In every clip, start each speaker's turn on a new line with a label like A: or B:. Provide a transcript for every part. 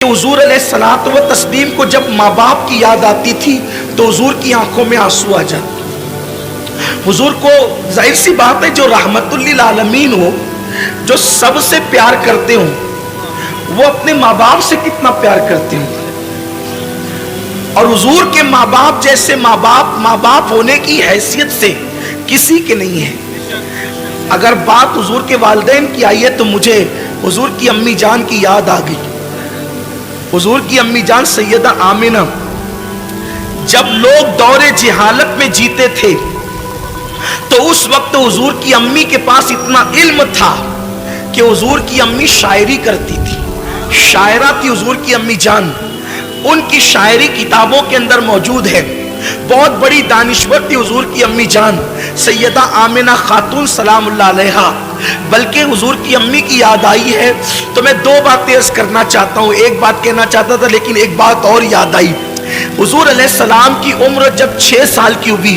A: حضور علیہ الصلوۃ و تسلیم کو جب ماں باپ کی یاد آتی تھی تو حضور کی آنکھوں میں آنسو آ جاتے۔ حضور کو ظاہر سی بات ہے جو رحمت للعالمین ہو، جو سب سے پیار کرتے ہوں، وہ اپنے ماں باپ سے کتنا پیار کرتے ہوں۔ اور حضور کے ماں باپ جیسے ماں باپ ہونے کی حیثیت سے کسی کے نہیں ہے۔ اگر بات حضور کے والدین کی آئی ہے تو مجھے حضور کی امی جان کی یاد آ گئی۔ حضور کی امی جان سیدہ آمنہ جب لوگ دور جہالت میں جیتے تھے تو اس وقت حضور کی امی کے پاس اتنا علم تھا کہ حضور کی امی شاعری کرتی تھی، شاعرہ تھی حضور کی امی جان۔ ان کی شاعری کتابوں کے اندر موجود ہے۔ بہت بڑی دانشور تھی حضور کی امی جان سیدہ آمنہ خاتون سلام اللہ علیہا۔ بلکہ حضور کی امی کی یاد آئی ہے تو میں دو باتیں عرض کرنا چاہتا ہوں۔ ایک بات کہنا چاہتا تھا لیکن ایک بات اور یاد آئی۔ حضور علیہ السلام کی عمر جب 6 سال کی ہوئی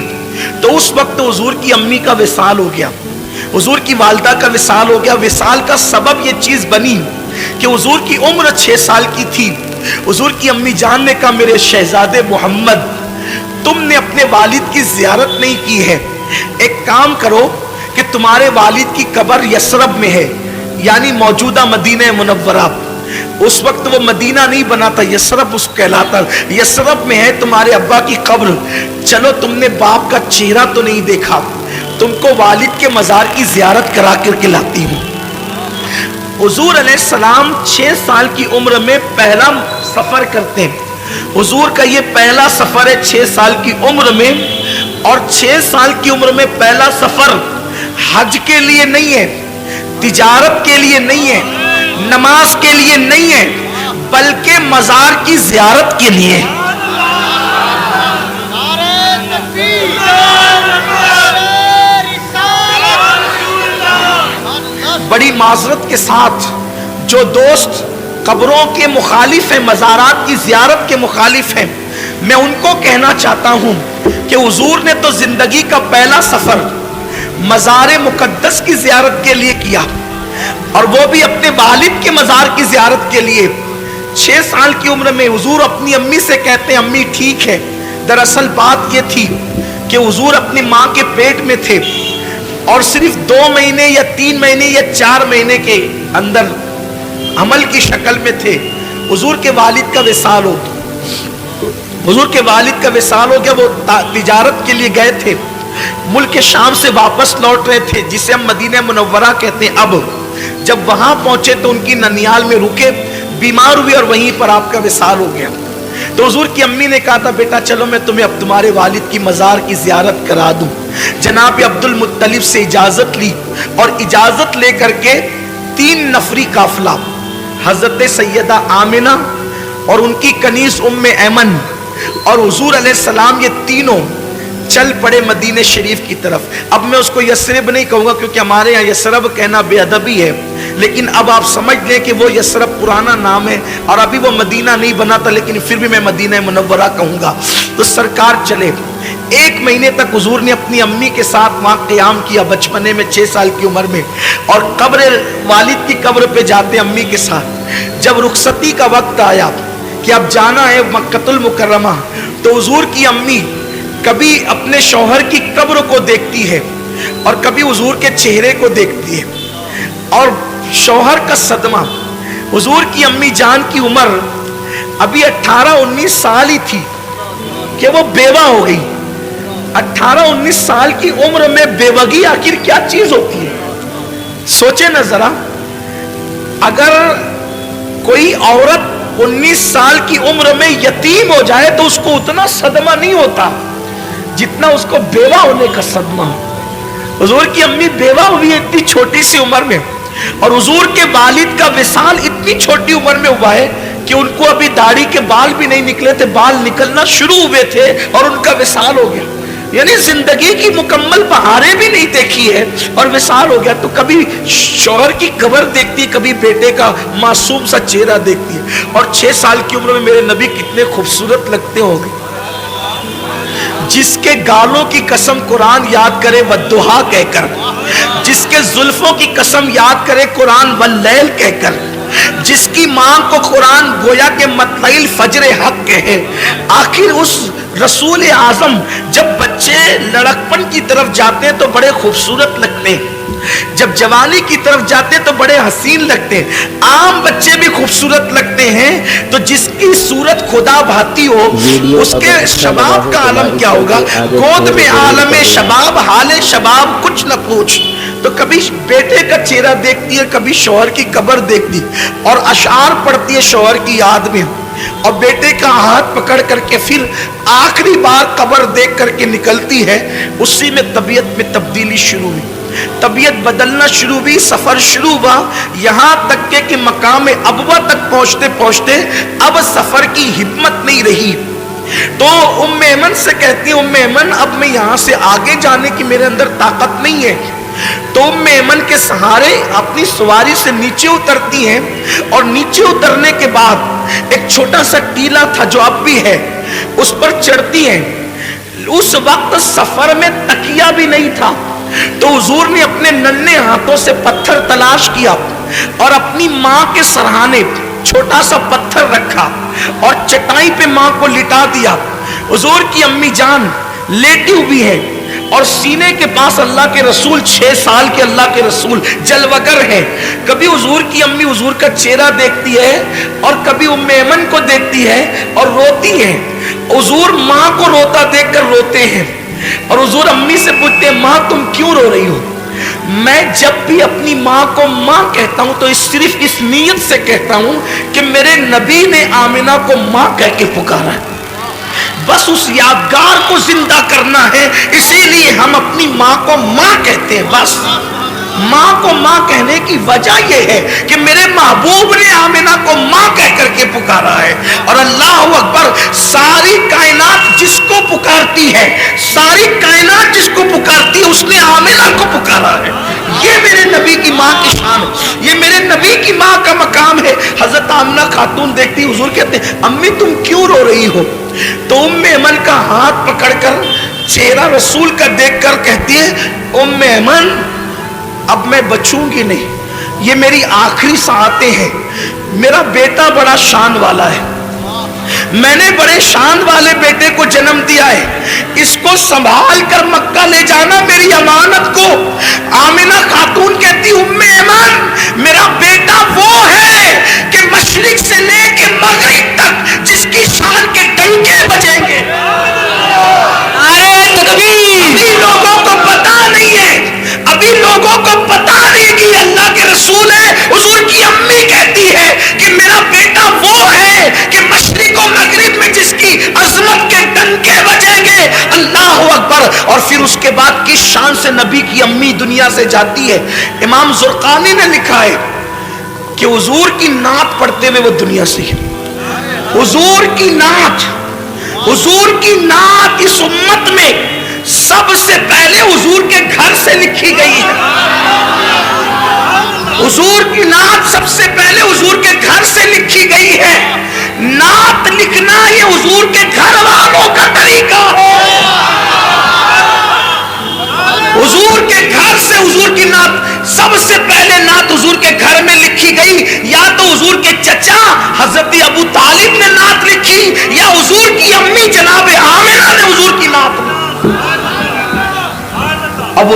A: تو اس وقت حضور کی امی کا وصال ہو گیا، حضور کی والدہ کا وصال ہو گیا۔ وصال کا سبب یہ چیز بنی کہ حضور کی عمر 6 سال کی تھی۔ حضور کی امی جان نے کہا میرے شہزادے محمد، تم نے اپنے والد کی زیارت نہیں کی ہے، ایک کام کرو کہ تمہارے والد کی قبر یثرب میں ہے، یعنی موجودہ مدینہ منورہ۔ اس وقت وہ مدینہ نہیں بنا تھا، یثرب اس کہلاتا، یثرب میں ہے تمہارے ابا کی قبر۔ چلو تم نے باپ کا چہرہ تو نہیں دیکھا، تم کو والد کے مزار کی زیارت کرا کر کے لاتی ہوں۔ حضور علیہ السلام 6 سال کی عمر میں پہلا سفر کرتے ہیں۔ حضور کا یہ پہلا سفر ہے 6 سال کی عمر میں، اور 6 سال کی عمر میں پہلا سفر حج کے لیے نہیں ہے، تجارت کے لیے نہیں ہے، نماز کے لیے نہیں ہے، بلکہ مزار کی زیارت کے لیے۔ بڑی معذرت کے ساتھ جو دوست قبروں کے مخالف ہیں، مزارات کی زیارت کے مخالف ہیں، میں ان کو کہنا چاہتا ہوں کہ حضور نے تو زندگی کا پہلا سفر مزار مقدس کی زیارت کے لیے کیا، اور وہ بھی اپنے والد کے مزار کی زیارت کے لیے۔ 6 سال کی عمر میں حضور اپنی امی سے کہتے ہیں امی ٹھیک ہے۔ دراصل بات یہ تھی کہ حضور اپنی ماں کے پیٹ میں تھے اور صرف 2 مہینے یا 3 مہینے یا 4 مہینے کے اندر عمل کی شکل میں تھے۔ حضور کے والد کا وصال ہو گیا، حضور کے والد کا وصال ہو گیا۔ وہ تجارت کے لیے گئے تھے، ملک شام سے واپس لوٹ رہے تھے جسے ہم مدینہ منورہ کہتے ہیں۔ اب جب وہاں پہنچے تو ان کی ننیال میں رکے، بیمار ہوئے اور وہیں پر آپ کا وصال ہو گیا۔ تو حضور کی امی نے کہا تھا بیٹا چلو میں تمہیں اب تمہارے والد کی مزار کی زیارت کرا دوں۔ جناب عبد المطلب سے اجازت لی، اور اجازت لے کر کے 3 نفری قافلہ حضرت سیدہ آمنہ اور ان کی کنیز ام ایمن اور حضور علیہ السلام، یہ تینوں چل پڑے مدینہ شریف کی طرف۔ اب میں اس کو یثرب نہیں کہوں گا کیونکہ ہمارے یہاں یثرب کہنا بے ادبی ہے، لیکن اب آپ سمجھ لیں کہ وہ یثرب پرانا نام ہے اور ابھی وہ مدینہ نہیں بنا تھا، لیکن پھر بھی میں مدینہ منورہ کہوں گا۔ تو سرکار چلے، 1 مہینے تک حضور نے اپنی امی کے ساتھ وہاں قیام کیا بچپنے میں 6 سال کی عمر میں، اور قبر والد کی قبر پہ جاتے امی کے ساتھ۔ جب رخصتی کا وقت آیا کہ اب جانا ہے مکہ المکرمہ، تو حضور کی امی کبھی اپنے شوہر کی قبر کو دیکھتی ہے اور کبھی حضور کے چہرے کو دیکھتی ہے، اور شوہر کا صدمہ۔ حضور کی امی جان کی عمر ابھی 18-19 سال ہی تھی کہ وہ بیوہ ہو گئی۔ 18-19 سال کی عمر میں بیوگی آخر کیا چیز ہوتی ہے؟ سوچیں نا ذرا، اگر کوئی عورت 19 سال کی عمر میں یتیم ہو جائے تو اس کو اتنا صدمہ نہیں ہوتا جتنا اس کو بیوہ ہونے کا صدمہ ہو۔ حضور کی امی بیوہ ہوئی ہے اتنی چھوٹی سی عمر میں، اور حضور کے والد کا وصال اتنی چھوٹی عمر میں ہوا ہے کہ ان کو ابھی داڑھی کے بال بھی نہیں نکلے تھے، بال نکلنا شروع ہوئے تھے اور ان کا وصال ہو گیا۔ یعنی زندگی کی مکمل بہاریں بھی نہیں دیکھی ہے اور وصال ہو گیا۔ تو کبھی شوہر کی قبر دیکھتی ہے، کبھی بیٹے کا معصوم سا چہرہ دیکھتی ہے۔ اور 6 سال کی عمر میں میرے نبی کتنے خوبصورت لگتے ہوں گے۔ جس کے گالوں کی قسم قرآن یاد کرے والضحیٰ کہہ کر، جس کے زلفوں کی قسم یاد کرے قرآن واللیل کہہ کر، جس کی ماں کو قرآن گویا کہ مطلع فجر حق کہے. آخر اس رسول اعظم جب بچے لڑکپن کی طرف جاتے ہیں تو بڑے خوبصورت لگتے ہیں, جب جوانی کی طرف جاتے تو بڑے حسین لگتے ہیں. عام بچے بھی خوبصورت لگتے ہیں, تو جس کی صورت خدا بھاتی ہو اس کے شباب کا عالم کیا ہوگا. گود میں عالم شباب, حال شباب کچھ نہ پوچھ. تو کبھی بیٹے کا چہرہ دیکھتی ہے, کبھی شوہر کی قبر دیکھتی اور اشعار پڑھتی ہے شوہر کی یاد میں, اور بیٹے کا ہاتھ پکڑ کر کے پھر آخری بار قبر دیکھ کر کے نکلتی ہے. اسی میں طبیعت میں تبدیلی شروع ہوئی, طبیعت بدلنا شروع ہوئی, سفر شروع ہوا, یہاں تک کہ مقام ابوا تک پہنچتے پہنچتے اب سفر کی ہمت نہیں رہی. تو ام ایمن سے کہتی ہے, ام ایمن اب میں یہاں سے آگے جانے کی میرے اندر طاقت نہیں ہے. تو ام ایمن کے سہارے اپنی سواری سے نیچے اترتی ہیں, اور نیچے اترنے کے بعد ایک چھوٹا سا ٹیلا تھا جو اب بھی ہے, اس پر چڑھتی ہیں. اس وقت سفر میں تکیہ بھی نہیں تھا, تو حضور نے اپنے ننھے ہاتھوں سے پتھر تلاش کیا اور اپنی ماں کے سرہانے چھوٹا سا پتھر رکھا اور چٹائی پہ ماں کو لٹا دیا. حضور کی امی جان لیٹی ہوئی ہے اور سینے کے پاس اللہ کے رسول, 6 سال کے اللہ کے رسول جلوگر ہیں. کبھی حضور کی امی حضور کا چہرہ دیکھتی ہے اور کبھی ام ایمن کو دیکھتی ہے اور روتی ہے. حضور ماں کو روتا دیکھ کر روتے ہیں, اور حضور امی سے پوچھتے ہیں, ماں تم کیوں رو رہی ہو؟ میں جب بھی اپنی ماں کو ماں کہتا ہوں تو صرف اس نیت سے کہتا ہوں کہ میرے نبی نے آمنہ کو ماں کہہ کے پکارا ہے, بس اس یادگار کو زندہ کرنا ہے, اسی لیے ہم اپنی ماں کو ماں کہتے ہیں. بس ماں کو ماں کہنے کی وجہ یہ ہے کہ میرے محبوب نے آمنہ کو ماں کہہ کر کے پکارا ہے. اور اللہ اکبر, ساری کائنات جس کو پکارتی ہے, ساری کائنات جس کو پکارتی ہے, اس نے آمنہ کو پکارا ہے. یہ میرے نبی کی ماں کی شان ہے, یہ میرے نبی کی ماں کا مقام ہے. حضرت آمنہ خاتون دیکھتی, حضور کہتے ہیں امی تم کیوں رو رہی ہو؟ تو ام ایمن کا ہاتھ پکڑ کر چہرہ رسول کا دیکھ کر کہتی ہے, ام ایمن اب میں بچوں گی نہیں, یہ میری آخری ساعتیں ہیں. میرا بیٹا بڑا شان والا ہے, میں نے بڑے شان والے بیٹے کو جنم دیا ہے, اس کو سنبھال کر مکہ لے جانا میری امانت کو. آمنہ خاتون کہتی, ام ایمن میرا بیٹا وہ ہے کہ مشرق سے لے کے مغرب تک جس کی شان کے ڈنکے بجیں گے. ابھی لوگوں کو پتا نہیں ہے, ابھی لوگوں کو پتا نہیں کہ اللہ کے رسول ہے. حضور کی امی کہتی ہے کہ میرا بیٹا وہ ہے کہ مشرق و مغرب میں جس کی عظمت کے ڈنکے بجیں گے. اللہ اکبر. اور پھر اس کے بعد کس شان سے نبی کی امی دنیا سے جاتی ہے. امام زرقانی نے لکھا ہے کہ حضور کی نعت پڑھتے ہوئے وہ دنیا سے, حضور کی نعت, حضور کی نعت اس امت میں سب سے پہلے حضور کے گھر سے لکھی گئی ہے. حضور کی نعت سب سے پہلے حضور کے گھر سے لکھی گئی ہے. نعت لکھنا یہ حضور کے گھر والوں کا طریقہ ہے. حضور کے گھر سے حضور کی نعت سب سے پہلے نعت حضور کے گھر میں لکھی گئی. یا تو حضور کے چچا حضرت ابو طالب نے نعت لکھی, یا حضور کی امی جناب آمنہ نے حضور کی نعت لکھی. اب